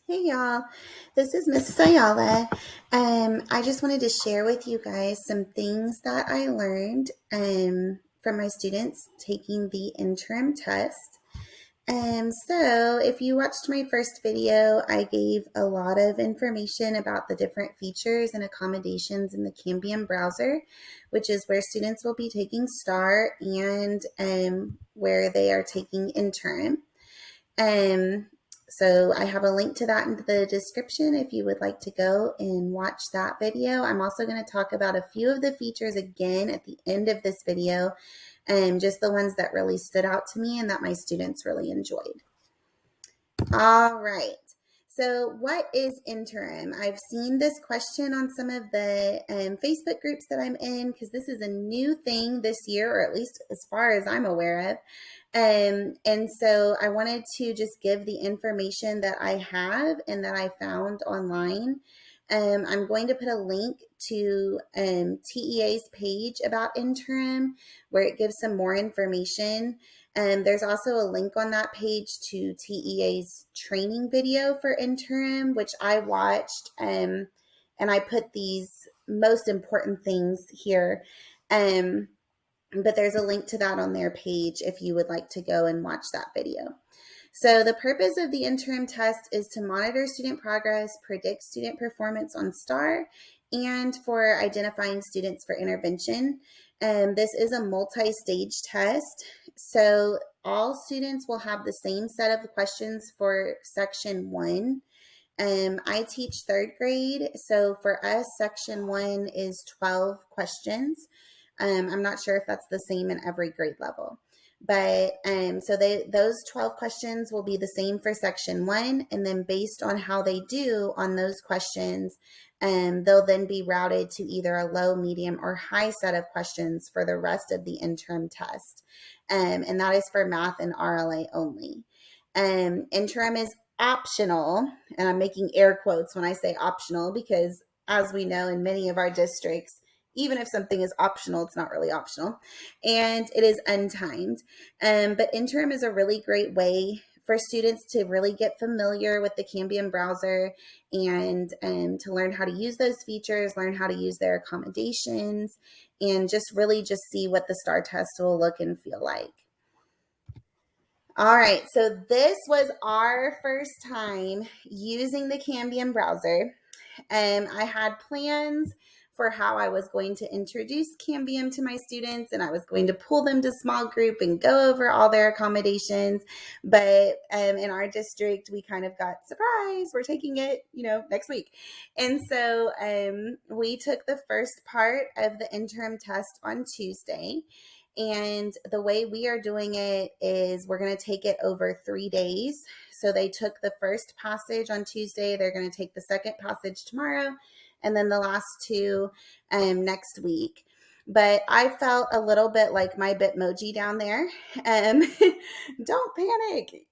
Hey y'all, this is Mrs. Ayala. I just wanted to share with you guys some things that I learned from my students taking the interim test. So if you watched my first video, I gave a lot of information about the different features and accommodations in the Cambium browser, which is where students will be taking STAAR and where they are taking interim. So I have a link to that in the description if you would like to go and watch that video. I'm also going to talk about a few of the features again at the end of this video, just the ones that really stood out to me and that my students really enjoyed. All right. So what is interim? I've seen this question on some of the Facebook groups that I'm in because this is a new thing this year, or at least as far as I'm aware of. And so I wanted to just give the information that I have and that I found online. I'm going to put a link to TEA's page about interim where it gives some more information. There's also a link on that page to TEA's training video for interim, which I watched, and I put these most important things here. But there's a link to that on their page if you would like to go and watch that video. So the purpose of the interim test is to monitor student progress, predict student performance on STAAR, and for identifying students for intervention. This is a multi-stage test. So all students will have the same set of questions for section 1. I teach 3rd grade. So for us, section 1 is 12 questions. I'm not sure if that's the same in every grade level. But so those 12 questions will be the same for section 1. And then based on how they do on those questions, they'll then be routed to either a low, medium, or high set of questions for the rest of the interim test. And that is for math and RLA only. Interim is optional, and I'm making air quotes when I say optional because as we know in many of our districts, even if something is optional, it's not really optional, and it is untimed. But interim is a really great way for students to really get familiar with the Cambium browser and to learn how to use those features, learn how to use their accommodations, and just really just see what the STAAR test will look and feel like. All right, so this was our first time using the Cambium browser. I had plans for how I was going to introduce Cambium to my students, and I was going to pull them to small group and go over all their accommodations. But in our district, we kind of got surprised. We're taking it, next week. And so we took the first part of the interim test on Tuesday. And the way we are doing it is we're going to take it over 3 days. So they took the first passage on Tuesday. They're going to take the second passage tomorrow, and then the last 2 next week. But I felt a little bit like my Bitmoji down there. Don't panic.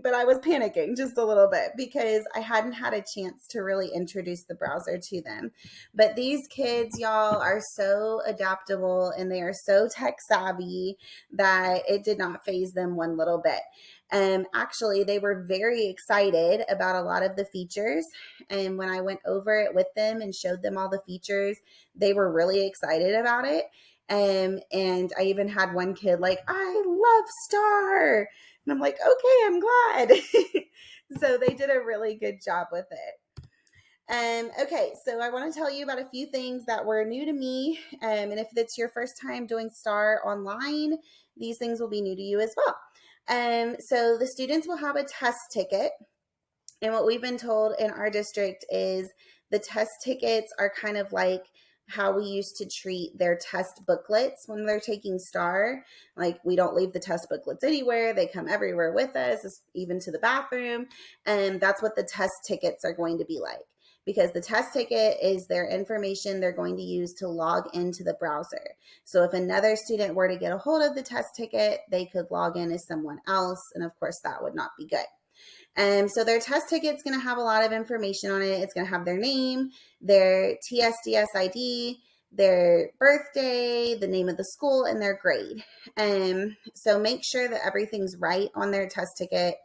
But I was panicking just a little bit because I hadn't had a chance to really introduce the browser to them. But these kids, y'all, are so adaptable and they are so tech savvy that it did not faze them one little bit. Actually, they were very excited about a lot of the features. And when I went over it with them and showed them all the features, they were really excited about it. And I even had one kid like, I love STAAR. And I'm like, okay, I'm glad. So they did a really good job with it. Okay, so I want to tell you about a few things that were new to me. And if it's your first time doing STAAR online, these things will be new to you as well. So the students will have a test ticket. And what we've been told in our district is the test tickets are kind of like how we used to treat their test booklets when they're taking STAAR. Like, we don't leave the test booklets anywhere. They come everywhere with us, even to the bathroom. And that's what the test tickets are going to be like, because the test ticket is their information they're going to use to log into the browser. So if another student were to get a hold of the test ticket, they could log in as someone else. And of course, that would not be good. So their test ticket's going to have a lot of information on it. It's going to have their name, their TSDS ID, their birthday, the name of the school, and their grade. So make sure that everything's right on their test ticket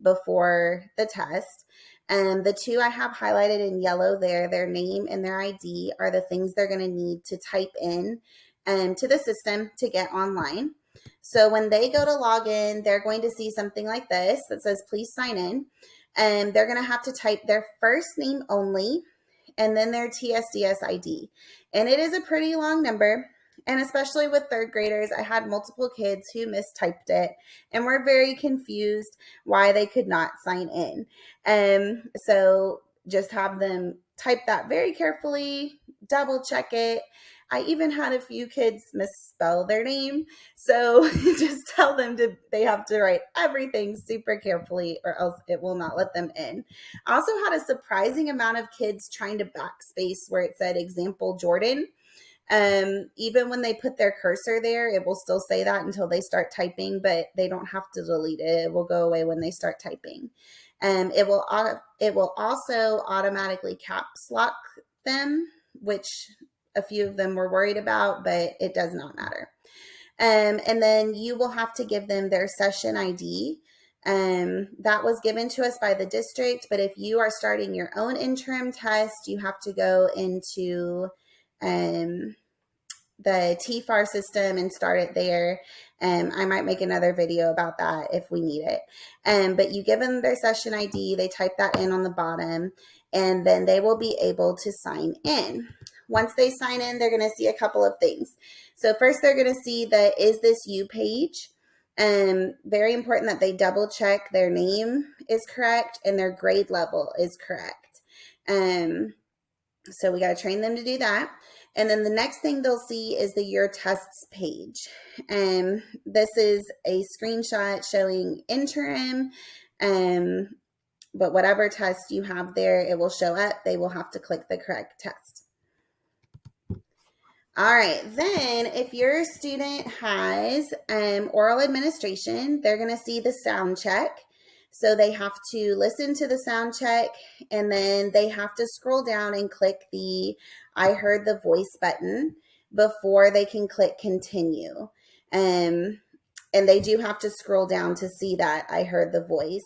before the test. The two I have highlighted in yellow there, their name and their ID, are the things they're going to need to type in to the system to get online. So when they go to log in, they're going to see something like this that says, please sign in. And they're going to have to type their first name only and then their TSDS ID. And it is a pretty long number. And especially with third graders, I had multiple kids who mistyped it and were very confused why they could not sign in. So just have them type that very carefully, double check it. I even had a few kids misspell their name. So just tell them they have to write everything super carefully or else it will not let them in. I also had a surprising amount of kids trying to backspace where it said example Jordan. Even when they put their cursor there, it will still say that until they start typing, but they don't have to delete it. It will go away when they start typing. It will also automatically caps lock them, which a few of them were worried about, but it does not matter. And then you will have to give them their session ID. That was given to us by the district, but if you are starting your own interim test, you have to go into the TFAR system and start it there. I might make another video about that if we need it. But you give them their session ID, they type that in on the bottom, and then they will be able to sign in. Once they sign in, they're going to see a couple of things. So first, they're going to see the Is This You page. Very important that they double check their name is correct and their grade level is correct. So we got to train them to do that. And then the next thing they'll see is the Your Tests page. This is a screenshot showing interim, but whatever test you have there, it will show up. They will have to click the correct test. All right, then if your student has oral administration, they're going to see the sound check. So they have to listen to the sound check, and then they have to scroll down and click the I heard the voice button before they can click continue. And they do have to scroll down to see that I heard the voice.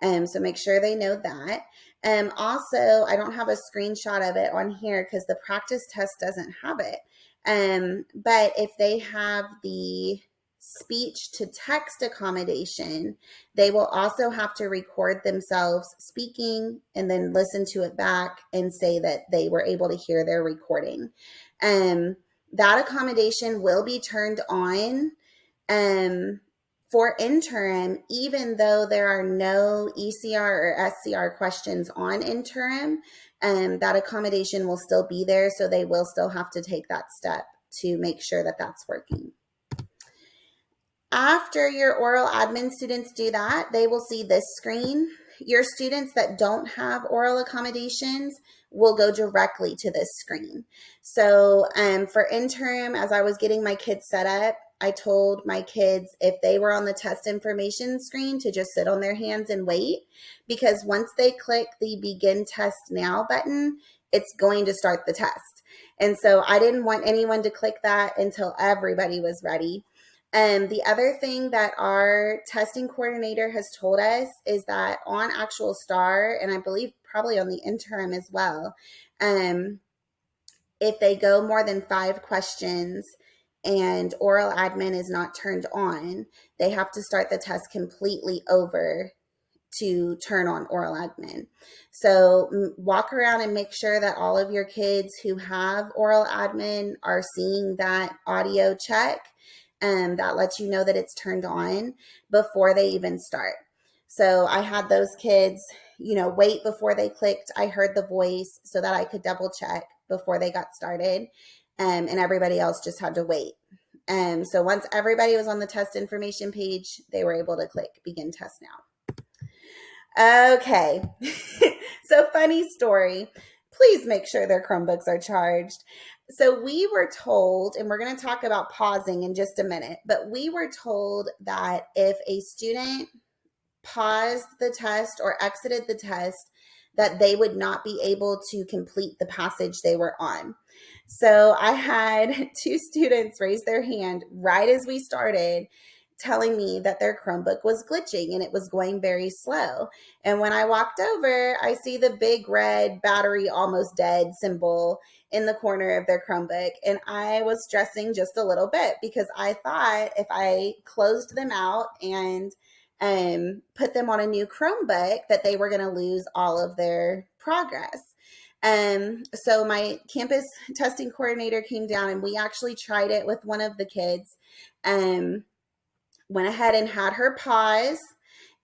So make sure they know that. Also, I don't have a screenshot of it on here because the practice test doesn't have it. But if they have the speech to text accommodation, they will also have to record themselves speaking and then listen to it back and say that they were able to hear their recording. That accommodation will be turned on for interim, even though there are no ECR or SCR questions on interim. That accommodation will still be there, so they will still have to take that step to make sure that that's working. After your oral admin students do that, they will see this screen. Your students that don't have oral accommodations will go directly to this screen. So for interim, as I was getting my kids set up, I told my kids if they were on the test information screen to just sit on their hands and wait, because once they click the begin test now button, it's going to start the test. And so I didn't want anyone to click that until everybody was ready. The other thing that our testing coordinator has told us is that on actual STAAR, and I believe probably on the interim as well, if they go more than 5 questions and oral admin is not turned on, they have to start the test completely over to turn on oral admin. So walk around and make sure that all of your kids who have oral admin are seeing that audio check. That lets you know that it's turned on before they even start. So I had those kids, wait before they clicked I heard the voice so that I could double check before they got started. And everybody else just had to wait. So once everybody was on the test information page, they were able to click begin test now. Okay. So funny story. Please make sure their Chromebooks are charged. So we were told, and we're going to talk about pausing in just a minute, but we were told that if a student paused the test or exited the test, that they would not be able to complete the passage they were on. So I had 2 students raise their hand right as we started telling me that their Chromebook was glitching and it was going very slow. And when I walked over, I see the big red battery almost dead symbol in the corner of their Chromebook. And I was stressing just a little bit because I thought if I closed them out and put them on a new Chromebook that they were going to lose all of their progress. So my campus testing coordinator came down and we actually tried it with one of the kids. Went ahead and had her pause,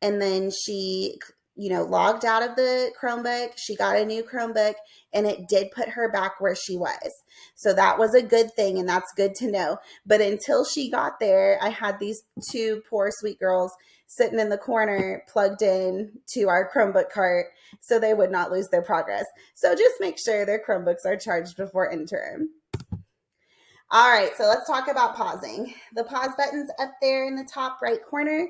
and then she, logged out of the Chromebook. She got a new Chromebook, and it did put her back where she was. So that was a good thing, and that's good to know. But until she got there, I had these two poor sweet girls sitting in the corner plugged in to our Chromebook cart so they would not lose their progress. So just make sure their Chromebooks are charged before interim. All right, so let's talk about pausing. The pause button's up there in the top right corner.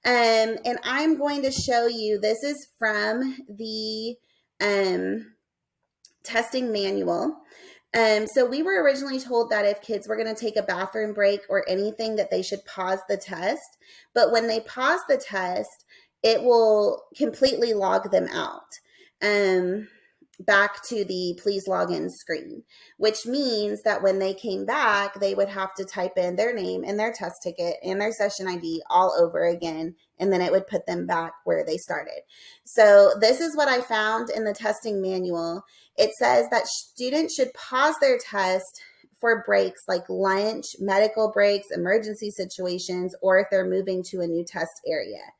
And I'm going to show you, this is from the testing manual. So we were originally told that if kids were going to take a bathroom break or anything that they should pause the test. But when they pause the test, it will completely log them out. Back to the please log in screen, which means that when they came back, they would have to type in their name and their test ticket and their session ID all over again, and then it would put them back where they started. So this is what I found in the testing manual. It says that students should pause their test for breaks like lunch, medical breaks, emergency situations, or if they're moving to a new test area.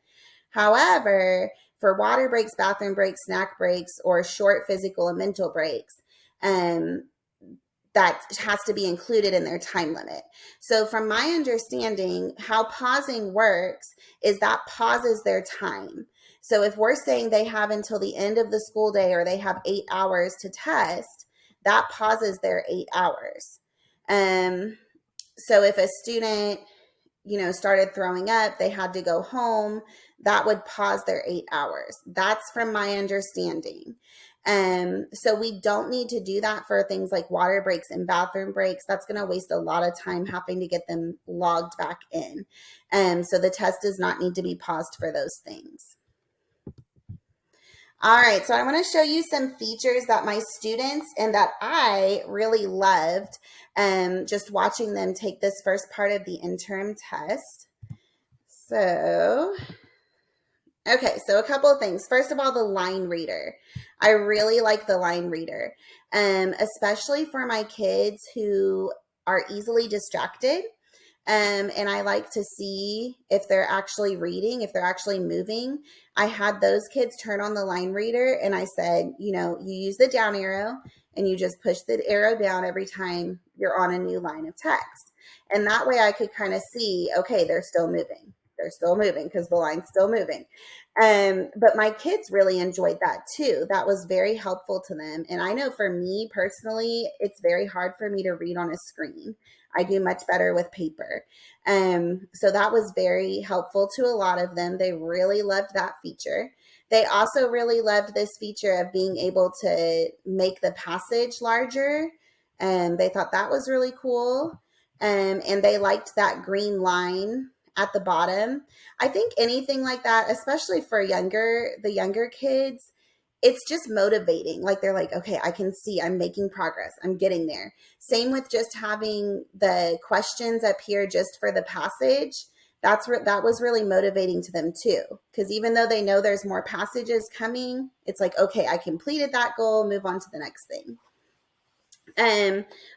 However, for water breaks, bathroom breaks, snack breaks, or short physical and mental breaks, that has to be included in their time limit. So from my understanding, how pausing works is that pauses their time. So if we're saying they have until the end of the school day or they have 8 hours to test, that pauses their 8 hours. So if a student started throwing up, they had to go home, that would pause their 8 hours. That's from my understanding. So we don't need to do that for things like water breaks and bathroom breaks. That's going to waste a lot of time having to get them logged back in. So the test does not need to be paused for those things. All right, so I want to show you some features that my students and that I really loved just watching them take this first part of the interim test. So, okay, so a couple of things. First of all, the line reader. I really like the line reader, especially for my kids who are easily distracted. And I like to see if they're actually reading, if they're actually moving. I had those kids turn on the line reader and I said, you use the down arrow and you just push the arrow down every time you're on a new line of text. And that way I could kind of see, okay, they're still moving. They're still moving because the line's still moving. But my kids really enjoyed that too. That was very helpful to them. And I know for me personally, it's very hard for me to read on a screen. I do much better with paper. So that was very helpful to a lot of them. They really loved that feature. They also really loved this feature of being able to make the passage larger. They thought that was really cool. And they liked that green line at the bottom. I think anything like that, especially for the younger kids, it's just motivating. Like they're like, okay, I can see I'm making progress. I'm getting there. Same with just having the questions up here just for the passage. That was really motivating to them too. Because even though they know there's more passages coming, it's like, okay, I completed that goal, move on to the next thing.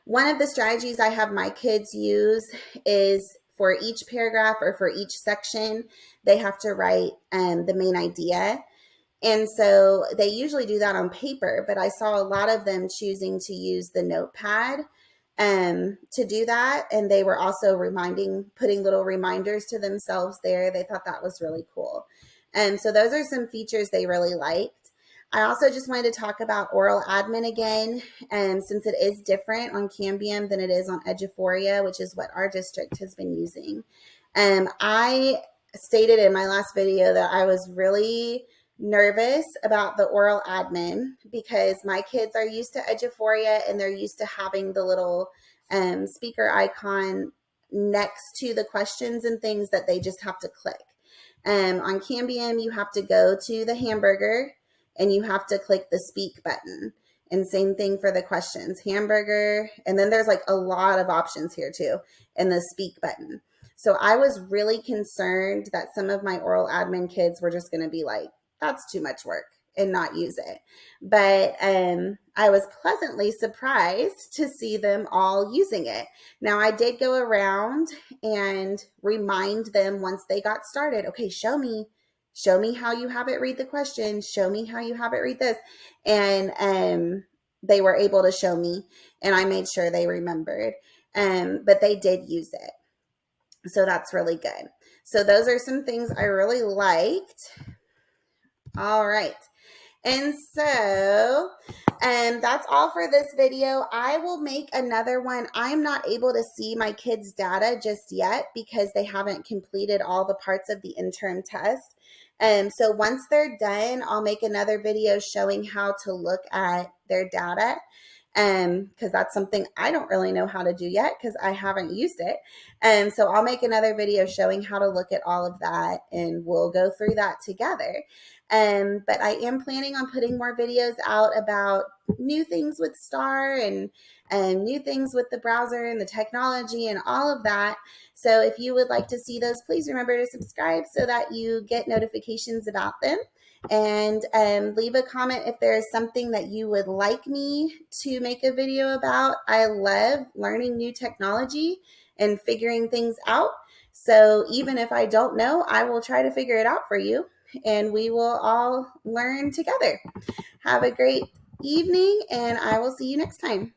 One of the strategies I have my kids use is for each paragraph or for each section, they have to write the main idea. And so they usually do that on paper, but I saw a lot of them choosing to use the notepad to do that. And they were also putting little reminders to themselves there. They thought that was really cool. So those are some features they really liked. I also just wanted to talk about oral admin again, since it is different on Cambium than it is on Eduphoria, which is what our district has been using. I stated in my last video that I was really nervous about the oral admin because my kids are used to Eduphoria and they're used to having the little speaker icon next to the questions and things that they just have to click. On Cambium, you have to go to the hamburger and you have to click the speak button. And same thing for the questions, hamburger. And then there's like a lot of options here too, and the speak button. So I was really concerned that some of my oral admin kids were just going to be like, that's too much work and not use it. But I was pleasantly surprised to see them all using it. Now I did go around and remind them once they got started, okay, show me how you have it read the question, show me how you have it read this. And they were able to show me, and I made sure they remembered. But they did use it. So that's really good. So those are some things I really liked. All right. And so that's all for this video. I will make another one. I'm not able to see my kids' data just yet because they haven't completed all the parts of the interim test. So once they're done, I'll make another video showing how to look at their data, because that's something I don't really know how to do yet because I haven't used it. So I'll make another video showing how to look at all of that, and we'll go through that together. But I am planning on putting more videos out about new things with STAAR and new things with the browser and the technology and all of that. So if you would like to see those, please remember to subscribe so that you get notifications about them. And leave a comment if there is something that you would like me to make a video about. I love learning new technology and figuring things out. So even if I don't know, I will try to figure it out for you, and we will all learn together. Have a great evening, and I will see you next time.